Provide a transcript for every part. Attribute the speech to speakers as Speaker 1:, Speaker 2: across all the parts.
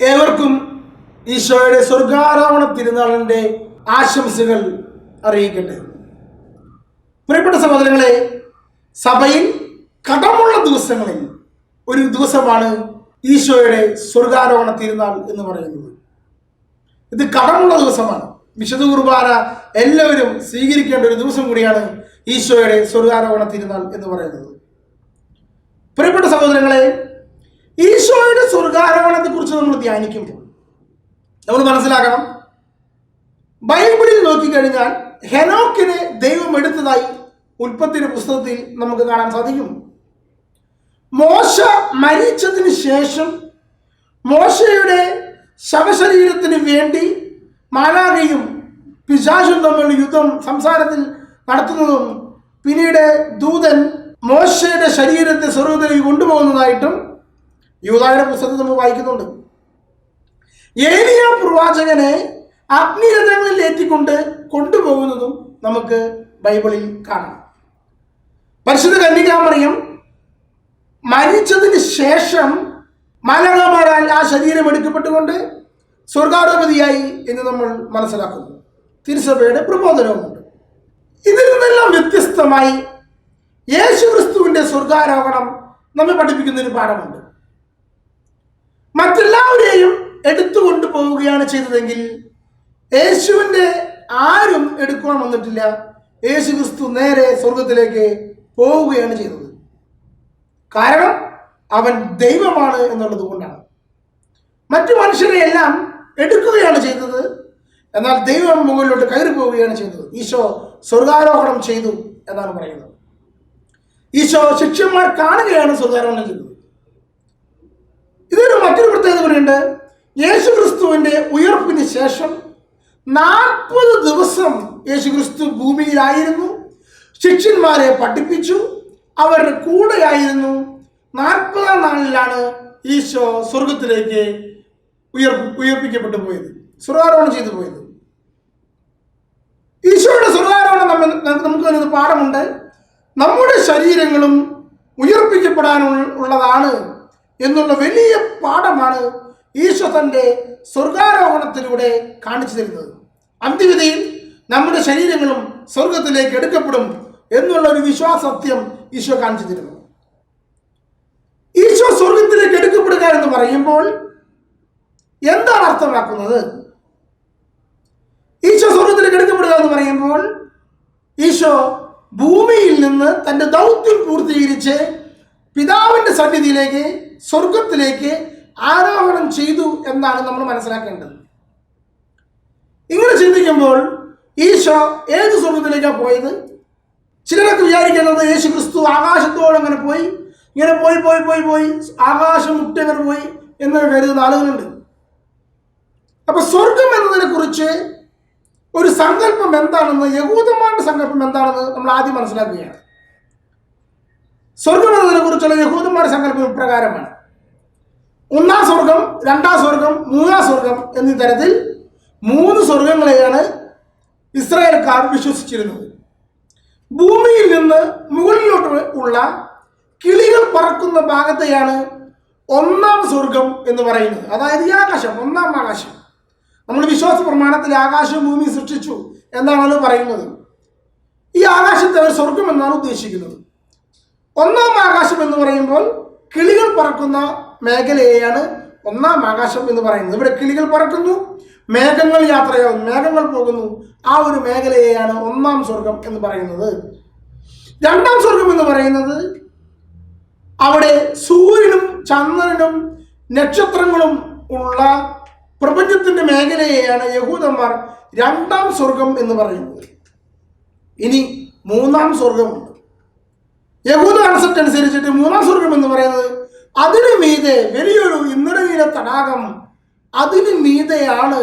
Speaker 1: ഏവർക്കും ഈശോയുടെ സ്വർഗാരോഹണ തിരുനാളിൻ്റെ ആശംസകൾ അറിയിക്കട്ടെ. പ്രിയപ്പെട്ട സഹോദരങ്ങളെ, സഭയിൽ കടമുള്ള ദിവസങ്ങളിൽ ഒരു ദിവസമാണ് ഈശോയുടെ സ്വർഗാരോഹണ തിരുനാൾ എന്ന് പറയുന്നത്. ഇത് കടമുള്ള ദിവസമാണ്. വിശുദ്ധ കുർബാന എല്ലാവരും സ്വീകരിക്കേണ്ട ഒരു ദിവസം കൂടിയാണ് ഈശോയുടെ സ്വർഗാരോഹണ തിരുനാൾ എന്ന് പറയുന്നത്. പ്രിയപ്പെട്ട സഹോദരങ്ങളെ, ഈശോയുടെ സ്വർഗാരോഹണത്തെ കുറിച്ച് നമ്മൾ ധ്യാനിക്കുമ്പോൾ നമ്മൾ മനസ്സിലാക്കണം, ബൈബിളിൽ നോക്കിക്കഴിഞ്ഞാൽ ഹെനോക്കിനെ ദൈവം എടുത്തതായി ഉൽപ്പത്തിയുടെ പുസ്തകത്തിൽ നമുക്ക് കാണാൻ സാധിക്കും. മോശ മരിച്ചതിന് ശേഷം മോശയുടെ ശവശരീരത്തിന് വേണ്ടി മാലാഖയും പിശാചും തമ്മിലുള്ള സംസാരത്തിൽ നടത്തുന്നതും പിന്നീട് ദൂതൻ മോശയുടെ ശരീരത്തെ സ്വർഗ്ഗത്തിലേക്ക് കൊണ്ടുപോകുന്നതായിട്ടും യൂദായുടെ പുസ്തകത്തിൽ നമ്മൾ വായിക്കുന്നുണ്ട്. ഏലിയ പ്രവാചകനെ അഗ്നിരഥങ്ങളിൽ ഏറ്റിക്കൊണ്ട് കൊണ്ടുപോകുന്നതും നമുക്ക് ബൈബിളിൽ കാണാം. പരിശുദ്ധ കന്യകാമറിയം മരിച്ചതിന് ശേഷം മാലാഖമാരാൽ ആ ശരീരം എടുക്കപ്പെട്ടുകൊണ്ട് സ്വർഗാരോപതിയായി എന്ന് നമ്മൾ മനസ്സിലാക്കുന്നു. തിരുസഭയുടെ പ്രബോധനവുമുണ്ട്. ഇതിൽ നിന്നെല്ലാം വ്യത്യസ്തമായി യേശുക്രിസ്തുവിൻ്റെ സ്വർഗാരോഹണം നമ്മെ പഠിപ്പിക്കുന്ന ഒരു പാഠമുണ്ട്. മറ്റെല്ലാവരെയും എടുത്തുകൊണ്ടു പോവുകയാണ് ചെയ്തതെങ്കിൽ യേശുവിൻ്റെ ആരും എടുക്കുവാൻ വന്നിട്ടില്ല. യേശുക്രിസ്തു നേരെ സ്വർഗത്തിലേക്ക് പോവുകയാണ് ചെയ്തത്. കാരണം അവൻ ദൈവമാണ് എന്നുള്ളത് കൊണ്ടാണ്. മറ്റു മനുഷ്യരെയെല്ലാം എടുക്കുകയാണ് ചെയ്തത്, എന്നാൽ ദൈവം മുകളിലോട്ട് കയറി പോവുകയാണ് ചെയ്തത്. ഈശോ സ്വർഗാരോഹണം ചെയ്തു എന്നാണ് പറയുന്നത്. ഈശോ ശിഷ്യന്മാർ കാണുകയാണ് സ്വർഗാരോഹണം ചെയ്തത്. ഇതൊരു മറ്റൊരു പ്രത്യേകത കൂടിയുണ്ട്. യേശുക്രിസ്തുവിൻ്റെ ഉയർപ്പിന് ശേഷം 40 ദിവസം യേശുക്രിസ്തു ഭൂമിയിലായിരുന്നു. ശിഷ്യന്മാരെ പഠിപ്പിച്ചു, അവരുടെ കൂടെയായിരുന്നു. 40-ാം നാളിലാണ് ഈശോ സ്വർഗത്തിലേക്ക് ഉയർപ്പിക്കപ്പെട്ടു പോയത്, സ്വർഗാരോഹണം ചെയ്തു പോയത്. ഈശോയുടെ സ്വർഗാരോഹണം നമുക്ക് വരുന്ന പാഠമുണ്ട്. നമ്മുടെ ശരീരങ്ങളും ഉയർപ്പിക്കപ്പെടാനുള്ളതാണ് എന്നുള്ള വലിയ പാഠമാണ് ഈശോ തൻ്റെ സ്വർഗാരോഹണത്തിലൂടെ കാണിച്ചു തരുന്നത്. അന്ത്യവിധിയിൽ നമ്മുടെ ശരീരങ്ങളും സ്വർഗത്തിലേക്ക് എടുക്കപ്പെടും എന്നുള്ള ഒരു വിശ്വാസത്യം ഈശോ കാണിച്ചു തരുന്നു. ഈശോ സ്വർഗത്തിലേക്ക് എടുക്കപ്പെടുക എന്ന് പറയുമ്പോൾ എന്താണ് അർത്ഥമാക്കുന്നത്? ഈശോ സ്വർഗത്തിലേക്ക് എടുക്കപ്പെടുക എന്ന് പറയുമ്പോൾ ഈശോ ഭൂമിയിൽ നിന്ന് തൻ്റെ ദൗത്യം പൂർത്തീകരിച്ച് പിതാവിൻ്റെ സന്നിധിയിലേക്ക് സ്വർഗത്തിലേക്ക് ആരോഹണം ചെയ്തു എന്നാണ് നമ്മൾ മനസ്സിലാക്കേണ്ടത്. ഇങ്ങനെ ചിന്തിക്കുമ്പോൾ ഈശോ ഏത് സ്വർഗത്തിലേക്കാണ് പോയത്? ചിലരൊക്കെ വിചാരിക്കുന്നത് യേശു ക്രിസ്തു ആകാശത്തോളം അങ്ങനെ പോയി, ഇങ്ങനെ പോയി പോയി പോയി പോയി ആകാശം മുട്ടങ്ങനെ പോയി എന്ന് കരുതുന്ന ആളുകളുണ്ട്. അപ്പൊ സ്വർഗം എന്നതിനെ കുറിച്ച് ഒരു സങ്കല്പം എന്താണെന്ന്, യഹൂദന്മാരുടെ സങ്കല്പം എന്താണെന്ന് നമ്മൾ ആദ്യം മനസ്സിലാക്കുകയാണ്. സ്വർഗം എന്നതിനെ കുറിച്ചുള്ള യഹൂദന്മാരുടെ സങ്കല്പം ഇപ്രകാരമാണ്: 1-ാം സ്വർഗം, 2-ാം സ്വർഗം, 3-ാം സ്വർഗം എന്നീ തരത്തിൽ 3 സ്വർഗങ്ങളെയാണ് ഇസ്രായേൽക്കാർ വിശ്വസിച്ചിരുന്നത്. ഭൂമിയിൽ നിന്ന് മുകളിലോട്ട് ഉള്ള കിളികൾ പറക്കുന്ന ഭാഗത്തെയാണ് 1-ാം സ്വർഗം എന്ന് പറയുന്നത്. അതായത് ഈ ആകാശം, 1-ാം ആകാശം. നമ്മൾ വിശ്വാസ പ്രമാണത്തിൽ ആകാശവും ഭൂമിയും സൃഷ്ടിച്ചു എന്നാണല്ലോ പറയുന്നത്. ഈ ആകാശത്തെ അവർ സ്വർഗം എന്നാണ് ഉദ്ദേശിക്കുന്നത്. 1-ാം ആകാശം എന്ന് പറയുമ്പോൾ കിളികൾ പറക്കുന്ന മേഖലയെയാണ് 1-ാം ആകാശം എന്ന് പറയുന്നത്. ഇവിടെ കിളികൾ പറക്കുന്നു, മേഘങ്ങൾ യാത്രയാകുന്നു, മേഘങ്ങൾ പോകുന്നു. ആ ഒരു മേഖലയെയാണ് 1-ാം സ്വർഗം എന്ന് പറയുന്നത്. 2-ാം സ്വർഗം എന്ന് പറയുന്നത് അവിടെ സൂര്യനും ചന്ദ്രനും നക്ഷത്രങ്ങളും ഉള്ള പ്രപഞ്ചത്തിന്റെ മേഖലയെയാണ് യഹൂദന്മാർ 2-ാം സ്വർഗം എന്ന് പറയുന്നത്. ഇനി 3-ാം സ്വർഗമുണ്ട്. യഹൂദ കൺസെപ്റ്റ് അനുസരിച്ചിട്ട് 3-ാം സ്വർഗം എന്ന് പറയുന്നത് അതിനു മീതെ വലിയൊരു ഇന്ദ്രനീല തടാകം, അതിനു മീതെയാണ്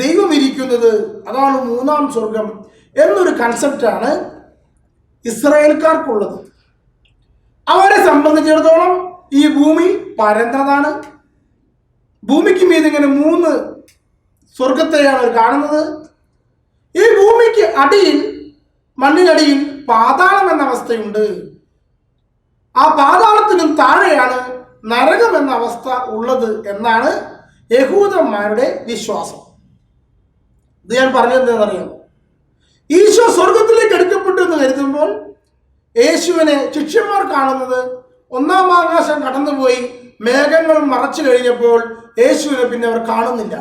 Speaker 1: ദൈവം ഇരിക്കുന്നത്. അതാണ് 3-ാം സ്വർഗം എന്നൊരു കൺസെപ്റ്റാണ് ഇസ്രായേൽക്കാർക്കുള്ളത്. അവരെ സംബന്ധിച്ചിടത്തോളം ഈ ഭൂമി പരന്നതാണ്. ഭൂമിക്ക് മീതെ ഇങ്ങനെ 3 സ്വർഗത്തെയാണ് അവർ കാണുന്നത്. ഈ ഭൂമിക്ക് അടിയിൽ, മണ്ണിനടിയിൽ പാതാളം എന്ന അവസ്ഥയുണ്ട്. ആ പാതാളത്തിനും താഴെയാണ് നരകം എന്ന അവസ്ഥ ഉള്ളത് എന്നാണ് യഹൂദന്മാരുടെ വിശ്വാസം. ഇത് ഞാൻ പറഞ്ഞതെന്നറിയാം. ഈശോ സ്വർഗത്തിലേക്ക് എടുക്കപ്പെട്ടു എന്ന് കരുതുമ്പോൾ യേശുവിനെ ശിഷ്യന്മാർ കാണുന്നത് ഒന്നാം ആകാശം കടന്നുപോയി മേഘങ്ങൾ മറച്ചു കഴിഞ്ഞപ്പോൾ യേശുവിനെ പിന്നെ അവർ കാണുന്നില്ല.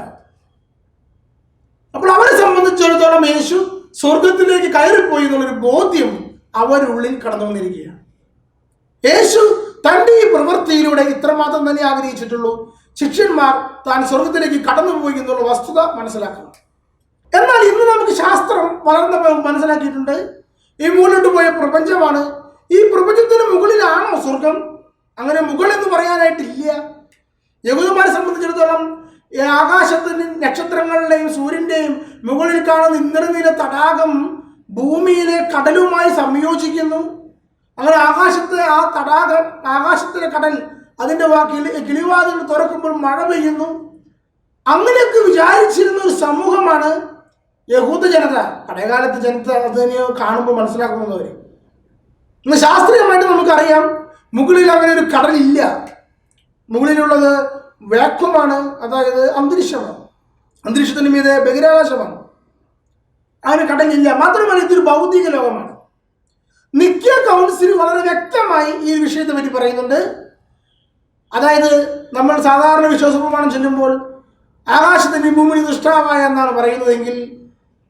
Speaker 1: അപ്പോൾ അവരെ സംബന്ധിച്ചിടത്തോളം യേശു സ്വർഗത്തിലേക്ക് കയറിപ്പോയി എന്നുള്ളൊരു ബോധ്യം അവരുള്ളിൽ കടന്നു വന്നിരിക്കുകയാണ്. യേശു തൻ്റെ ഈ പ്രവൃത്തിയിലൂടെ ഇത്രമാത്രം തന്നെ ആഗ്രഹിച്ചിട്ടുള്ളൂ, ശിഷ്യന്മാർ താൻ സ്വർഗത്തിലേക്ക് കടന്നുപോയി എന്നുള്ള വസ്തുത മനസ്സിലാക്കണം. എന്നാൽ ഇന്ന് നമുക്ക് ശാസ്ത്രം വളർന്ന മനസ്സിലാക്കിയിട്ടുണ്ട്, ഈ മുകളിലോട്ട് പോയ പ്രപഞ്ചമാണ്. ഈ പ്രപഞ്ചത്തിന് മുകളിലാണോ സ്വർഗം? അങ്ങനെ മുകൾ എന്ന് പറയാനായിട്ടില്ല. യഹൂദന്മാരെ സംബന്ധിച്ചിടത്തോളം ആകാശത്തിൻ്റെയും നക്ഷത്രങ്ങളുടെയും സൂര്യൻ്റെയും മുകളിൽ കാണുന്ന ഇന്ദ്രനീല തടാകം ഭൂമിയിലെ കടലുമായി സംയോജിക്കുന്നു. അങ്ങനെ ആകാശത്തെ ആ തടാകം, ആകാശത്തിലെ കടൽ, അതിൻ്റെ കിളിവാതിൽ തുറക്കുമ്പോൾ മഴ പെയ്യുന്നു. അങ്ങനെയൊക്കെ വിചാരിച്ചിരുന്ന ഒരു സമൂഹമാണ് യഹൂദ ജനത. പഴയകാലത്ത് ജനത അതിനെ കാണുമ്പോൾ മനസ്സിലാക്കുന്നവർ. ഇന്ന് ശാസ്ത്രീയമായിട്ട് നമുക്കറിയാം, മുകളിൽ അങ്ങനെ ഒരു കടലില്ല. മുകളിലുള്ളത് വാക്വമാണ്, അതായത് അന്തരീക്ഷമാണ്. അന്തരീക്ഷത്തിന് മീതെ ബഹിരാകാശമാണ്. അങ്ങനെ കടലില്ല. മാത്രമല്ല ഇതൊരു ഭൗതിക ലോകമാണ്. നിക്യ കൗൺസിൽ വളരെ വ്യക്തമായി ഈ വിഷയത്തെ പറ്റി പറയുന്നുണ്ട്. അതായത് നമ്മൾ സാധാരണ വിശ്വാസപ്രമാണം ചെല്ലുമ്പോൾ ആകാശത്തിന് ഭൂമി ദൃഷ്ടാവായ എന്നാണ് പറയുന്നതെങ്കിൽ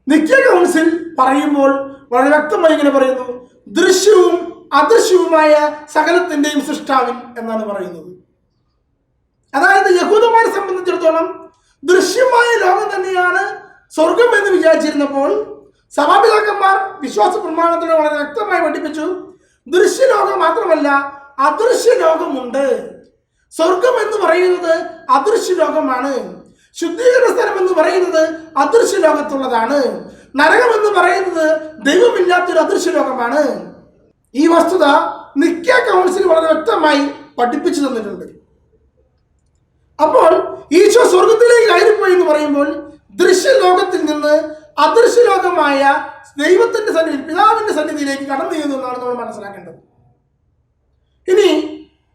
Speaker 1: നിക്യ കൗൺസിൽ പറയുമ്പോൾ വളരെ വ്യക്തമായി ഇങ്ങനെ പറയുന്നു, ദൃശ്യവും അദൃശ്യവുമായ സകലത്തിൻ്റെയും സൃഷ്ടാവിൽ എന്നാണ് പറയുന്നത്. അതായത് യഹൂദന്മാരെ സംബന്ധിച്ചിടത്തോളം ദൃശ്യമായ ലോകം തന്നെയാണ് സ്വർഗം എന്ന് വിചാരിച്ചിരുന്നപ്പോൾ സഭാപിതാക്കന്മാർ വിശ്വാസ പ്രമാണത്തിന് വളരെ വ്യക്തമായി പഠിപ്പിച്ചു, ദൃശ്യലോകം മാത്രമല്ല അദൃശ്യ ലോകമുണ്ട്. സ്വർഗം എന്ന് പറയുന്നത് അദൃശ്യ ലോകമാണ്. ശുദ്ധീകരണ സ്ഥലം എന്ന് പറയുന്നത് അദൃശ്യ ലോകത്തുള്ളതാണ്. നരകം എന്ന് പറയുന്നത് ദൈവമില്ലാത്തൊരു അദൃശ്യ ലോകമാണ്. ഈ വസ്തുത നിക്യ കൗൺസിൽ വളരെ വ്യക്തമായി പഠിപ്പിച്ചു തന്നിട്ടുണ്ട്. അപ്പോൾ ഈശോ സ്വർഗത്തിലേക്ക് കയറിപ്പോയി എന്ന് പറയുമ്പോൾ ദൃശ്യലോകത്തിൽ നിന്ന് അദൃശ്യലോകമായ ദൈവത്തിന്റെ സന്നിധി, പിതാവിന്റെ സന്നിധിയിലേക്ക് കടന്നു ചെയ്യുന്നു എന്നാണ് നമ്മൾ മനസ്സിലാക്കേണ്ടത്. ഇനി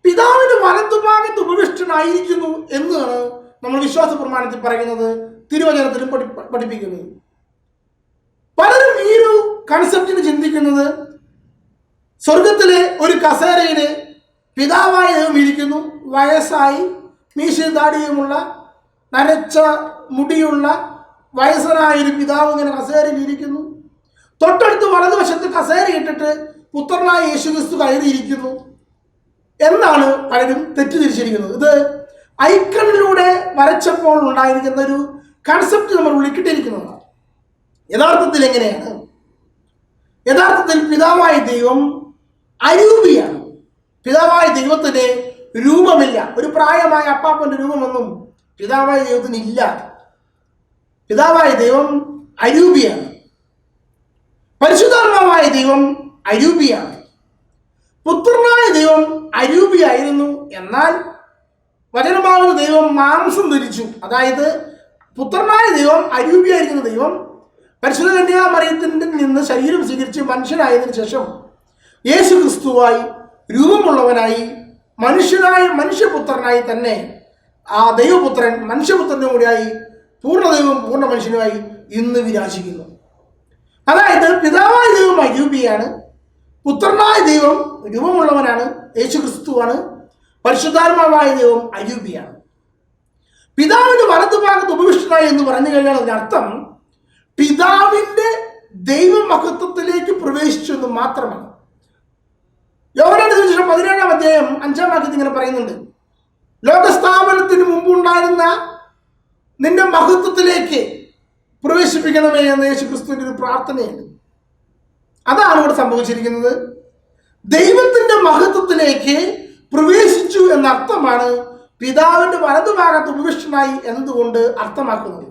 Speaker 1: പിതാവിന്റെ വലതുഭാഗത്ത് ഉപവിഷ്ടനായിരിക്കുന്നു എന്നാണ് നമ്മൾ വിശ്വാസ പ്രമാണത്തിൽ പറയുന്നത്, തിരുവചനത്തിലും പഠിപ്പിക്കുന്നത്. പലരും ഈ ഒരു കൺസെപ്റ്റിന് ചിന്തിക്കുന്നത് സ്വർഗത്തിലെ ഒരു കസേരയില് പിതാവായ ദൈവം ഇരിക്കുന്നു, വയസ്സായി മീശയും താടിയുമുള്ള നരച്ച മുടിയുള്ള വയസ്സനായൊരു പിതാവ് ഇങ്ങനെ കസേരയിൽ ഇരിക്കുന്നു. തൊട്ടടുത്ത് വലതുവശത്ത് കസേര ഇട്ടിട്ട് പുത്രനായ യേശുക്രിസ്തു കയറിയിരിക്കുന്നു എന്നാണ് പലരും തെറ്റിദ്ധരിച്ചിരിക്കുന്നത്. ഇത് ഐക്കണിലൂടെ വരച്ചപ്പോൾ ഉണ്ടായിരിക്കുന്ന ഒരു കൺസെപ്റ്റ് നമ്മൾ ഉള്ളിക്കിട്ടിരിക്കുന്നതാണ്. യഥാർത്ഥത്തിൽ എങ്ങനെയാണ്? യഥാർത്ഥത്തിൽ പിതാവായ ദൈവം അരൂപിയാണ്. പിതാവായ ദൈവത്തിന് രൂപമില്ല. ഒരു പ്രായമായ അപ്പാപ്പന്റെ രൂപമൊന്നും പിതാവായ ദൈവത്തിന് ഇല്ല. പിതാവായ ദൈവം അരൂപിയാണ്. പരിശുദ്ധാത്മാവായ ദൈവം അരൂപിയാണ്. പുത്രനായ ദൈവം അരൂപിയായിരുന്നു. എന്നാൽ വചനമാകുന്ന ദൈവം മാംസം ധരിച്ചു. അതായത് പുത്രനായ ദൈവം അരൂപിയായിരിക്കുന്ന ദൈവം പരിശുദ്ധ കന്യാമറിയത്തിൽ നിന്ന് ശരീരം സ്വീകരിച്ച് മനുഷ്യനായതിനു ശേഷം യേശു ക്രിസ്തുവായി രൂപമുള്ളവനായി മനുഷ്യപുത്രനായി തന്നെ ആ ദൈവപുത്രൻ മനുഷ്യപുത്രനും കൂടിയായി പൂർണ്ണദൈവവും പൂർണ്ണ മനുഷ്യനുമായി ഇന്ന് വിരാജിക്കുന്നു. അതായത് പിതാവായ ദൈവം അരൂപിയാണ്, പുത്രനായ ദൈവം രൂപമുള്ളവനാണ്, യേശു ക്രിസ്തുവാണ്, പരിശുദ്ധാത്മാവായ ദൈവം അരൂപിയാണ്. പിതാവിന്റെ വലതുഭാഗത്ത് ഉപവിഷ്ടനായി എന്ന് പറഞ്ഞു കഴിഞ്ഞാൽ അതിനർത്ഥം പിതാവിന്റെ ദൈവമഹത്വത്തിലേക്ക് പ്രവേശിച്ചു എന്ന് മാത്രമാണ്. യോഹന്നാന്റെ സുവിശേഷം 17-ാം അധ്യായം 5-ാം വാക്യത്തിൽ ഇങ്ങനെ പറയുന്നുണ്ട്, ലോകസ്ഥാപനത്തിന് മുമ്പുണ്ടായിരുന്ന നിന്റെ മഹത്വത്തിലേക്ക് പ്രവേശിപ്പിക്കണമേ എന്ന് യേശു ക്രിസ്തുവിന്റെ ഒരു പ്രാർത്ഥനയുണ്ട്. അതാണ് ഇവിടെ സംഭവിച്ചിരിക്കുന്നത്. ദൈവത്തിന്റെ മഹത്വത്തിലേക്ക് പ്രവേശിച്ചു എന്ന അർത്ഥമാണ് പിതാവിന്റെ വലതുഭാഗത്ത് ഉപവിഷ്ടനായി എന്നതുകൊണ്ട് അർത്ഥമാക്കുന്നത്.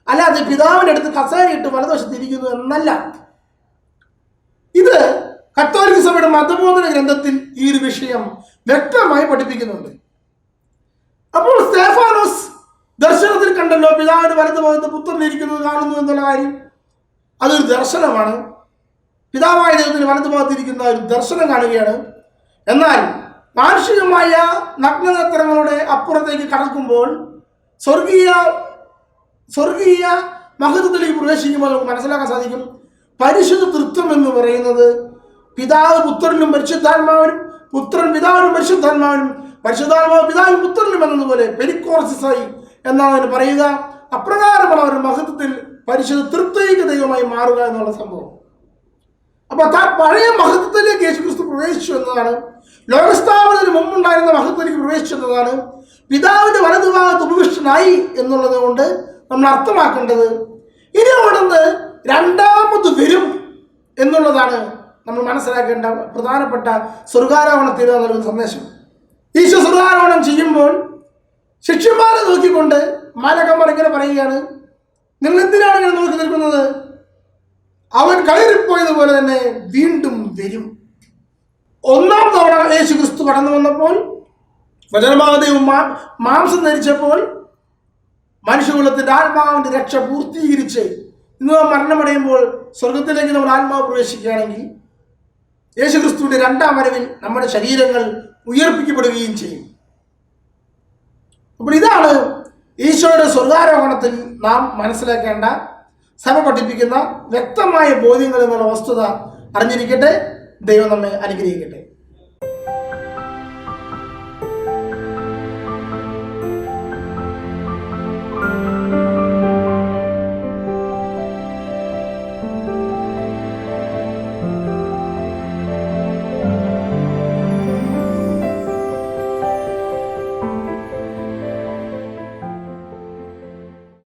Speaker 1: അല്ലാതെ പിതാവിന്റെ അടുത്ത് കസേരയിട്ട് വലതുവശത്തിരിക്കുന്നു എന്നല്ല. ഇത് കത്തോലിക്ക സഭയുടെ മതബോധന ഗ്രന്ഥത്തിൽ ഈ ഒരു വിഷയം വ്യക്തമായി പഠിപ്പിക്കുന്നുണ്ട്. അപ്പോൾ സ്തേഫാനോസ് ദർശനത്തിൽ കണ്ടല്ലോ പിതാവിന്റെ വലതുഭാഗത്ത് പുത്രനിരിക്കുന്നത് കാണുന്നു എന്നുള്ള കാര്യം. അതൊരു ദർശനമാണ്. പിതാവായ ദൈവത്തിന് വലതുഭാഗത്തിരിക്കുന്ന ഒരു ദർശനം കാണുകയാണ്. എന്നാൽ മാനുഷികമായ നഗ്നനേത്രങ്ങളുടെ അപ്പുറത്തേക്ക് കടക്കുമ്പോൾ സ്വർഗീയ മഹത്വത്തിലേക്ക് പ്രവേശിക്കുമ്പോൾ നമുക്ക് മനസ്സിലാക്കാൻ സാധിക്കും, പരിശുദ്ധ തൃത്വം എന്ന് പറയുന്നത് പിതാവ് പുത്രനും പരിശുദ്ധാത്മാവിനും, പുത്രൻ പിതാവിനും പരിശുദ്ധാത്മാവിനും, പരിശുദ്ധാത്മാവ് പിതാവിനും പുത്രനും എന്നതുപോലെ പെരിക്കോർസിസായി എന്നാണ് അതിന് പറയുക. അപ്രകാരമാണ് അവർ മഹത്വത്തിൽ പരിശുദ്ധ തൃത്വൈക ദൈവമായി മാറുക എന്നുള്ള സംഭവം. അപ്പൊ പഴയ മഹത്വത്തിലേക്ക് യേശുക്രിസ്തു പ്രവേശിച്ചു എന്നതാണ്, ലോകസ്ഥാപനത്തിന് മുമ്പുണ്ടായിരുന്ന മഹത്വത്തിലേക്ക് പ്രവേശിച്ചു എന്നതാണ്, പിതാവിന്റെ വലതുഭാഗത്ത് ഉപവിഷ്ടനായി എന്നുള്ളത് കൊണ്ട് നമ്മൾ അർത്ഥമാക്കേണ്ടത്. ഇനി അവിടുന്ന് രണ്ടാമത് വരും എന്നുള്ളതാണ് നമ്മൾ മനസ്സിലാക്കേണ്ട പ്രധാനപ്പെട്ട സ്വർഗാരോഹണത്തിൽ നൽകുന്ന സന്ദേശം. ഈശോ സ്വർഗാരോഹണം ചെയ്യുമ്പോൾ ശിഷ്യന്മാരെ നോക്കിക്കൊണ്ട് മാലാഖമാർ ഇങ്ങനെ പറയുകയാണ്, നിങ്ങൾ എന്തിനാണ് ഇങ്ങനെ നോക്കി നിൽക്കുന്നത്? അവൻ കയറിപ്പോയതുപോലെ തന്നെ വീണ്ടും വരും. ഒന്നാം തവണ യേശു ക്രിസ്തു കടന്നു വന്നപ്പോൾ, വചനമാകദൈവം മാംസം ധരിച്ചപ്പോൾ, മനുഷ്യകുലത്തിന്റെ ആത്മാവിന്റെ രക്ഷ പൂർത്തീകരിച്ച് ഇന്ന് നാം മരണമടയുമ്പോൾ സ്വർഗത്തിലേക്ക് നമ്മുടെ ആത്മാവ് പ്രവേശിക്കുകയാണെങ്കിൽ യേശു ക്രിസ്തുവിന്റെ രണ്ടാം വരവിൽ നമ്മുടെ ശരീരങ്ങൾ ഉയർപ്പിക്കപ്പെടുകയും ചെയ്യും. അപ്പോൾ ഇതാണ് ഈശോയുടെ സ്വർഗാരോഹണത്തിൽ നാം മനസ്സിലാക്കേണ്ട, സഭ പഠിപ്പിക്കുന്ന വ്യക്തമായ ബോധ്യങ്ങൾ എന്നുള്ള വസ്തുത അറിഞ്ഞിരിക്കട്ടെ. ദൈവം നമ്മെ അനുഗ്രഹിക്കട്ടെ.